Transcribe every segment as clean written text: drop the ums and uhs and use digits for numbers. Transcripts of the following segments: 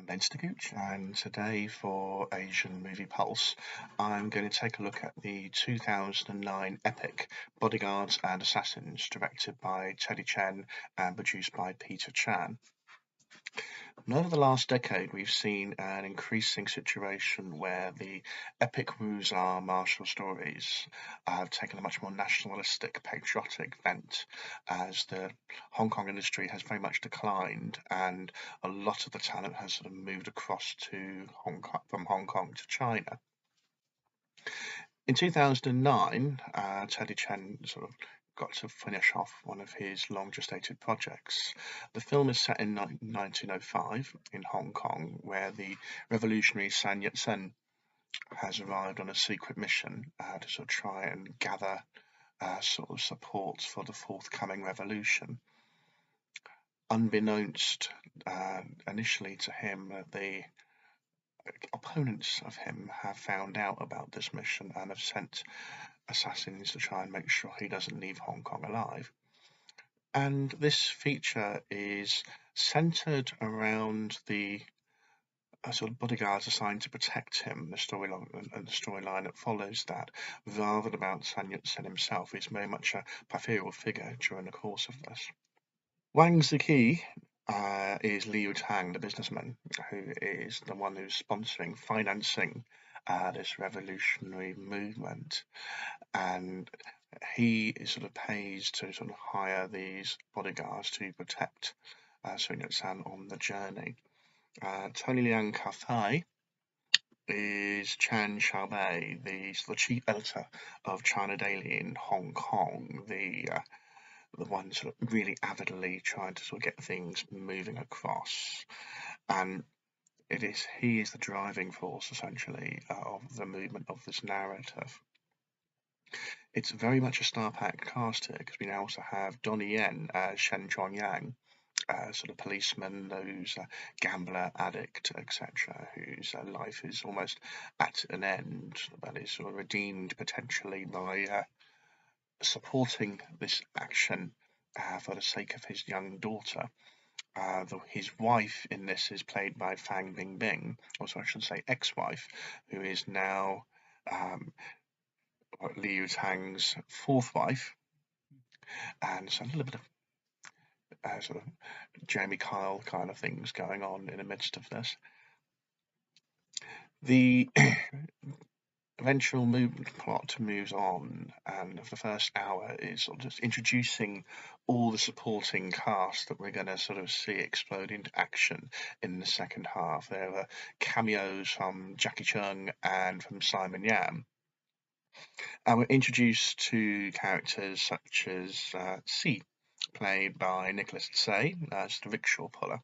I'm Ben Stykuc, and today for Asian Movie Pulse, I'm going to take a look at the 2009 epic Bodyguards and Assassins, directed by Teddy Chen and produced by Peter Chan. And over the last decade, we've seen an increasing situation where the epic wuxia martial stories have taken a much more nationalistic, patriotic bent as the Hong Kong industry has very much declined and a lot of the talent has sort of moved across to Hong Kong, from Hong Kong to China. In 2009, Teddy Chen sort of got to finish off one of his long-gestated projects. The film is set in 1905 in Hong Kong, where the revolutionary Sun Yat-sen has arrived on a secret mission to sort of try and gather sort of support for the forthcoming revolution. Unbeknownst initially to him, the opponents of him have found out about this mission and have sent assassins to try and make sure he doesn't leave Hong Kong alive. And this feature is centered around the sort of bodyguards assigned to protect him, the storyline and the storyline that follows that, rather than about Sun Yat-sen himself. He's very much a peripheral figure during the course of this. Wang Xueqi is Liu Tang, the businessman, who is the one who's sponsoring, financing this revolutionary movement, and he sort of pays to sort of hire these bodyguards to protect Sun Yat-sen on the journey. Tony Leung Ka-fai is Chan Xiaobei, the sort of chief editor of China Daily in Hong Kong, the one sort of really avidly trying to sort of get things moving across, and he is the driving force essentially of the movement of this narrative. It's very much a star-packed cast here because we now also have Donnie Yen as Shen Chuanyang, sort of policeman who's a gambler, addict, etc., whose life is almost at an end, but is sort of redeemed potentially by supporting this action for the sake of his young daughter. His wife in this is played by Bingbing, or so I should say ex-wife, who is now Liu Tang's fourth wife, and so a little bit of sort of Jeremy Kyle kind of things going on in the midst of this. The eventual plot moves on, and the first hour is sort of just introducing all the supporting cast that we're going to sort of see explode into action in the second half. There are cameos from Jackie Chung and from Simon Yam. And we're introduced to characters such as C, played by Nicholas Tsang, as the rickshaw puller,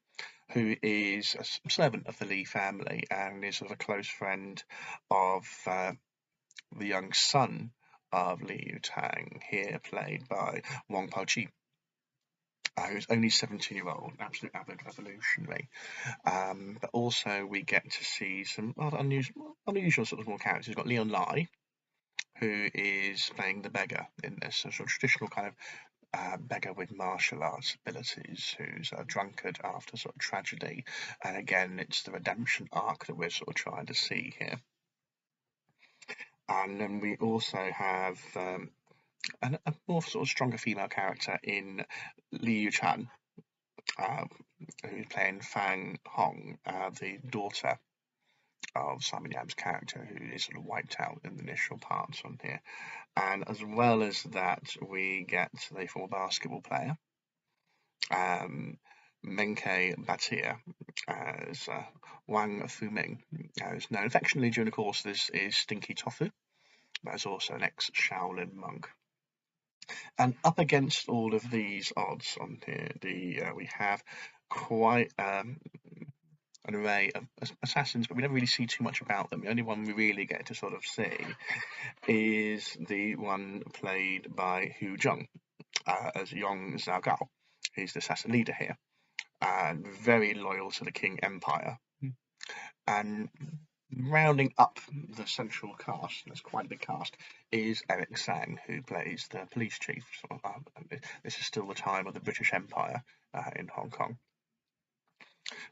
who is a servant of the Lee family and is sort of a close friend of the young son of Liu Tang, here played by Wang Xueqi, who's only 17-year-old, absolute avid revolutionary. But also we get to see some rather unusual sort of small characters. We've got Leon Lai, who is playing the beggar in this sort of traditional kind of beggar with martial arts abilities, who's a drunkard after sort of tragedy, and again it's the redemption arc that we're sort of trying to see here. And then we also have a more sort of stronger female character in Liu Chan, who's playing Fang Hong, the daughter of Simon Yam's character, who is sort of wiped out in the initial parts on here. And as well as that, we get the former basketball player, Menke Batia, as Wang Fuming, who's known affectionately during the course of this is Stinky Tofu, but is also an ex-Shaolin monk. And up against all of these odds on here, we have quite an array of assassins, but we never really see too much about them. The only one we really get to sort of see is the one played by Hu Zheng as Yong Zhaogao. He's the assassin leader here, and very loyal to the Qing Empire. And rounding up the central cast, there's quite a big cast, is Eric Tsang, who plays the police chief. This is still the time of the British Empire in Hong Kong.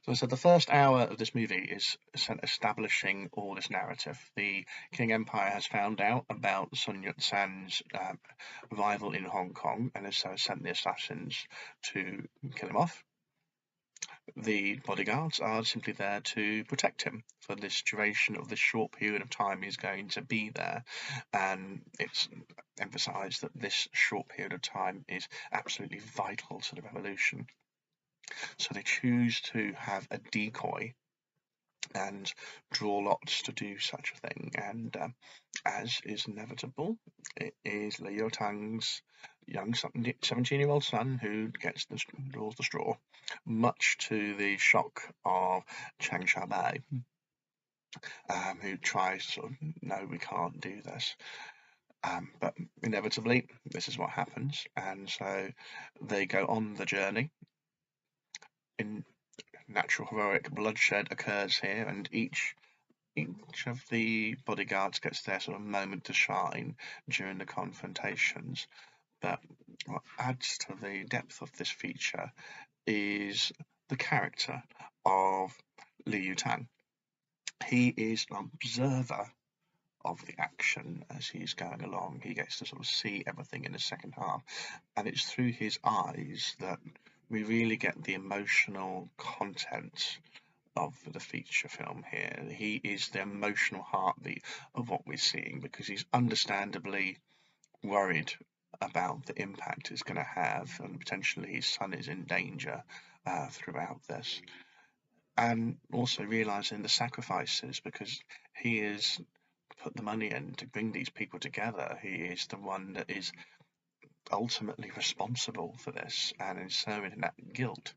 So I said the first hour of this movie is establishing all this narrative. The King Empire has found out about Sun Yat-sen's arrival in Hong Kong and has so sent the assassins to kill him off. The bodyguards are simply there to protect him for this duration of this short period of time he's going to be there. And it's emphasized that this short period of time is absolutely vital to the revolution. So they choose to have a decoy and draw lots to do such a thing. And as is inevitable, it is Liu Tang's young 17-year-old son who draws the straw, much to the shock of Chang Xiaobai, who tries to sort of, no, we can't do this. But inevitably, this is what happens, and so they go on the journey. In natural heroic bloodshed occurs here, and each of the bodyguards gets their sort of moment to shine during the confrontations. But what adds to the depth of this feature is the character of Liu Tang. He is an observer of the action as he's going along. He gets to sort of see everything in the second half, and it's through his eyes that we really get the emotional content of the feature film here. He is the emotional heartbeat of what we're seeing because he's understandably worried about the impact it's going to have, and potentially his son is in danger throughout this. And also realizing the sacrifices because he has put the money in to bring these people together. He is the one that is ultimately responsible for this and is so in that guilt.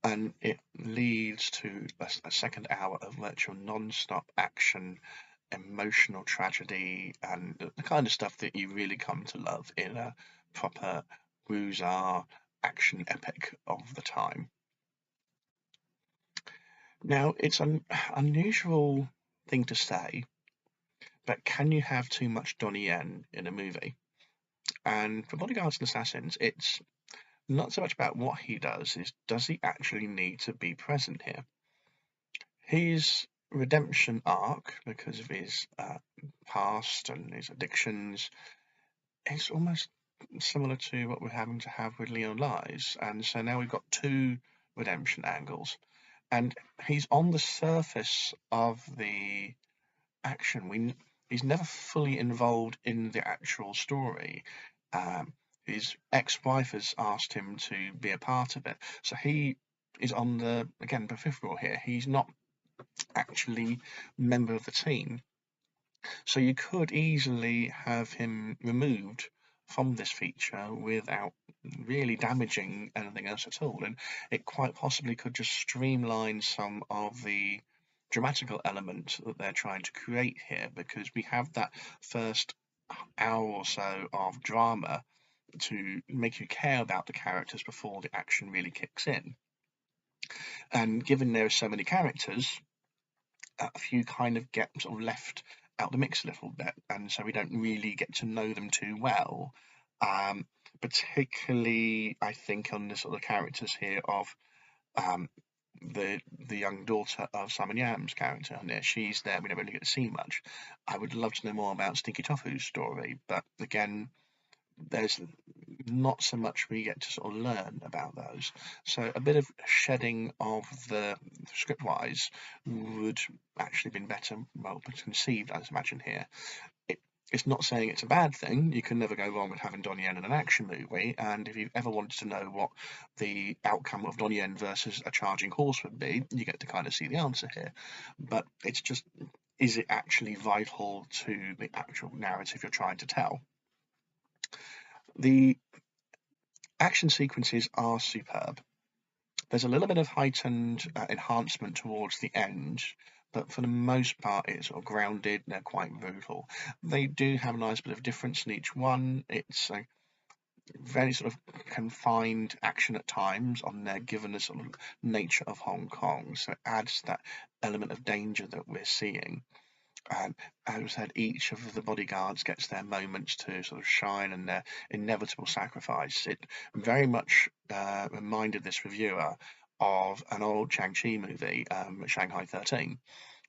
And it leads to a second hour of virtual non-stop action, emotional tragedy, and the kind of stuff that you really come to love in a proper wuxia action epic of the time. Now, it's an unusual thing to say, but can you have too much Donnie Yen in a movie? And for Bodyguards and Assassins, it's not so much about what he does he actually need to be present here? His redemption arc, because of his past and his addictions, is almost similar to what we're having to have with Leon Lies. And so now we've got two redemption angles. And he's on the surface of the action. He's never fully involved in the actual story. His ex-wife has asked him to be a part of it, so he is on the peripheral here. He's not actually a member of the team, so you could easily have him removed from this feature without really damaging anything else at all, and it quite possibly could just streamline some of the dramatical element that they're trying to create here, because we have that first hour or so of drama to make you care about the characters before the action really kicks in. And given there are so many characters, a few kind of get sort of left out the mix a little bit, and so we don't really get to know them too well. Particularly, I think, on the sort of characters here of um, the young daughter of Simon Yam's character on there. She's there, we don't really get to see much. I would love to know more about Stinky Tofu's story, but again, there's not so much we get to sort of learn about those. So a bit of shedding of the script wise would actually been better, well, conceived, I imagine here. It's not saying it's a bad thing. You can never go wrong with having Donnie Yen in an action movie. And if you've ever wanted to know what the outcome of Donnie Yen versus a charging horse would be, you get to kind of see the answer here. But it's just, is it actually vital to the actual narrative you're trying to tell? The action sequences are superb. There's a little bit of heightened enhancement towards the end, but for the most part, it's sort of grounded and they're quite brutal. They do have a nice bit of difference in each one. It's a very sort of confined action at times on there, given the sort of nature of Hong Kong. So it adds that element of danger that we're seeing. And as I said, each of the bodyguards gets their moments to sort of shine and their inevitable sacrifice. It very much reminded this reviewer of an old Shang-Chi movie, Shanghai 13,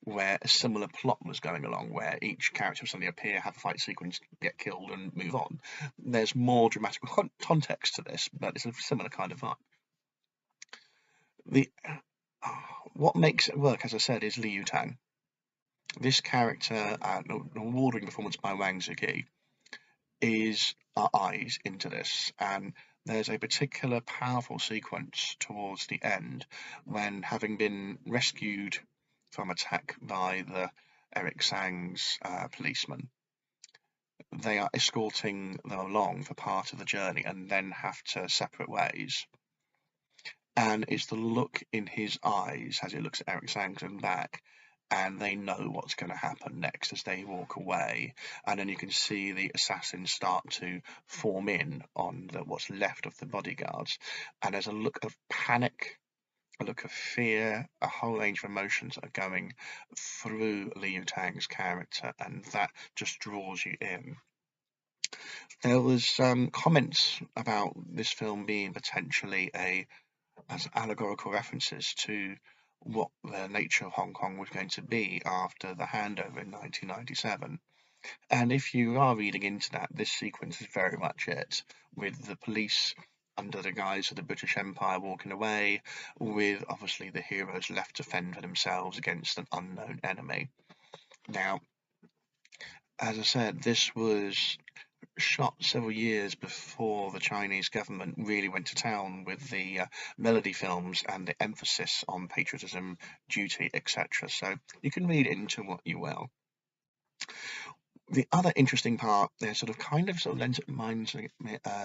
where a similar plot was going along, where each character would suddenly appear, have a fight sequence, get killed, and move on. There's more dramatic context to this, but it's a similar kind of vibe. The what makes it work, as I said, is Liu Tang. This character, an award-winning performance by Wang Xueqi, is our eyes into this, and there's a particular powerful sequence towards the end when, having been rescued from attack by the Eric Tsang's policemen, they are escorting them along for part of the journey and then have to separate ways. And it's the look in his eyes as he looks at Eric Tsang's back, and they know what's going to happen next as they walk away. And then you can see the assassins start to form in on what's left of the bodyguards. And there's a look of panic, a look of fear, a whole range of emotions that are going through Liu Tang's character, and that just draws you in. There was comments about this film being potentially as allegorical references to what the nature of Hong Kong was going to be after the handover in 1997. And if you are reading into that, this sequence is very much it, with the police under the guise of the British Empire walking away, with obviously the heroes left to fend for themselves against an unknown enemy. Now, as I said, this was shot several years before the Chinese government really went to town with the melody films and the emphasis on patriotism, duty, etc. So you can read into what you will. The other interesting part, there sort of lends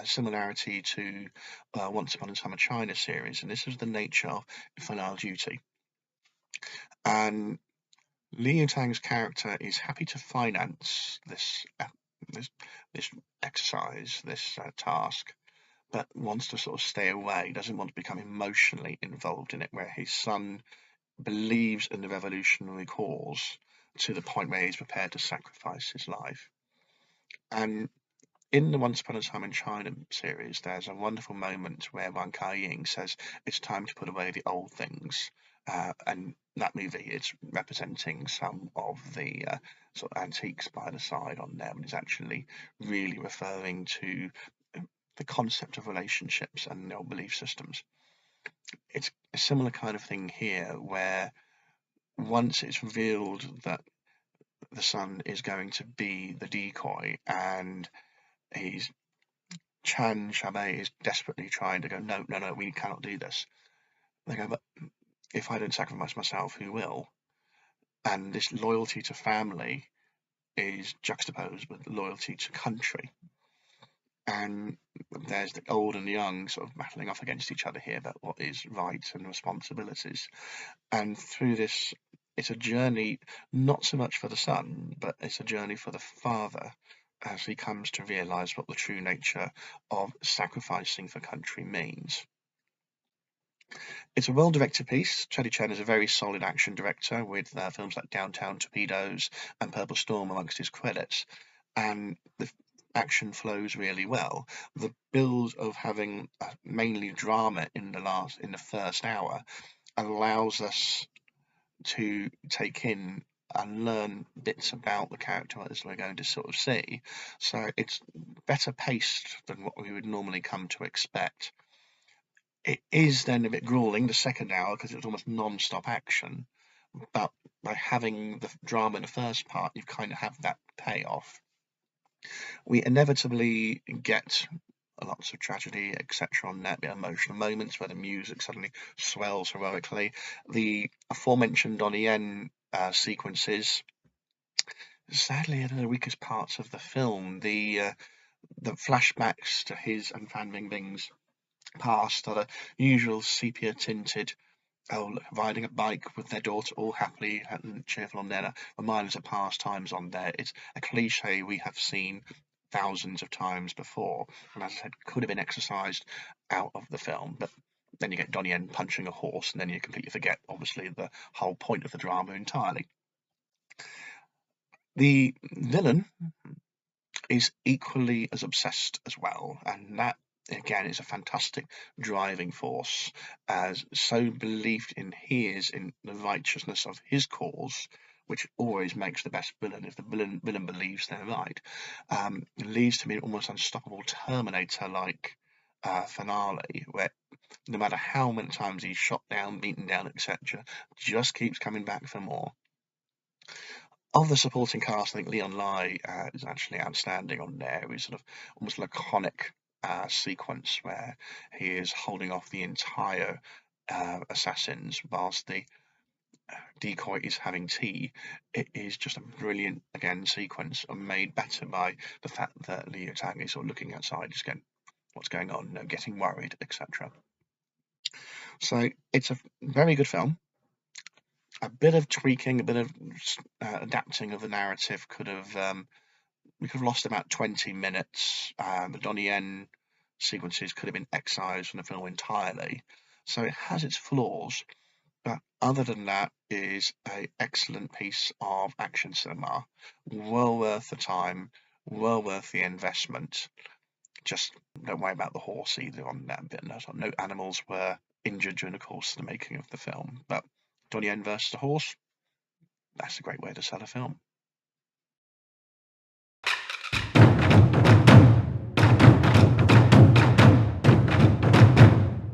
similarity to Once Upon a Time in China series, and this is the nature of filial duty. And Liu Tang's character is happy to finance this exercise, this task, but wants to sort of stay away, doesn't want to become emotionally involved in it, where his son believes in the revolutionary cause to the point where he's prepared to sacrifice his life. And in the Once Upon a Time in China series, there's a wonderful moment where Wang Ka-fai says it's time to put away the old things. And that movie, it's representing some of the sort of antiques by the side on them, and is actually really referring to the concept of relationships and their belief systems. It's a similar kind of thing here, where once it's revealed that the son is going to be the decoy, and Chan Shabei is desperately trying to go, no, we cannot do this. They go, but if I don't sacrifice myself, who will? And this loyalty to family is juxtaposed with loyalty to country. And there's the old and young sort of battling off against each other here about what is rights and responsibilities. And through this, it's a journey not so much for the son, but it's a journey for the father as he comes to realise what the true nature of sacrificing for country means. It's a well-directed piece. Charlie Chan is a very solid action director with films like Downtown Torpedoes and Purple Storm amongst his credits, and the action flows really well. The build of having mainly drama in the first hour allows us to take in and learn bits about the character as we're going to sort of see. So it's better paced than what we would normally come to expect. It is then a bit grueling, the second hour, because it's almost non-stop action. But by having the drama in the first part, you kind of have that payoff. We inevitably get lots of tragedy, etc. on that, emotional moments where the music suddenly swells heroically. The aforementioned Donnie Yen sequences, sadly, are the weakest parts of the film. The flashbacks to his and Fan Bingbing's past are the usual sepia-tinted, riding a bike with their daughter all happily and cheerful on there, reminders of past times on there. It's a cliche we have seen thousands of times before, and as I said, could have been exercised out of the film, but then you get Donnie Yen punching a horse, and then you completely forget, obviously, the whole point of the drama entirely. The villain is equally as obsessed as well, and that again, is a fantastic driving force, as so believed in he is in the righteousness of his cause, which always makes the best villain if the villain believes they're right, leads to an almost unstoppable Terminator-like finale, where no matter how many times he's shot down, beaten down, etc., just keeps coming back for more. Of the supporting cast, I think Leon Lai is actually outstanding on there. He's sort of almost laconic sequence where he is holding off the entire assassins whilst the decoy is having tea. It is just a brilliant, again, sequence made better by the fact that Liu Tsang is sort of looking outside, just going, what's going on, getting worried, etc. So it's a very good film. A bit of tweaking, a bit of adapting of the narrative could have we could have lost about 20 minutes. The Donnie Yen sequences could have been excised from the film entirely. So it has its flaws, but other than that, it is an excellent piece of action cinema. Well worth the time, well worth the investment. Just don't worry about the horse either on that bit. No animals were injured during the course of the making of the film. But Donnie Yen versus the horse, that's a great way to sell a film.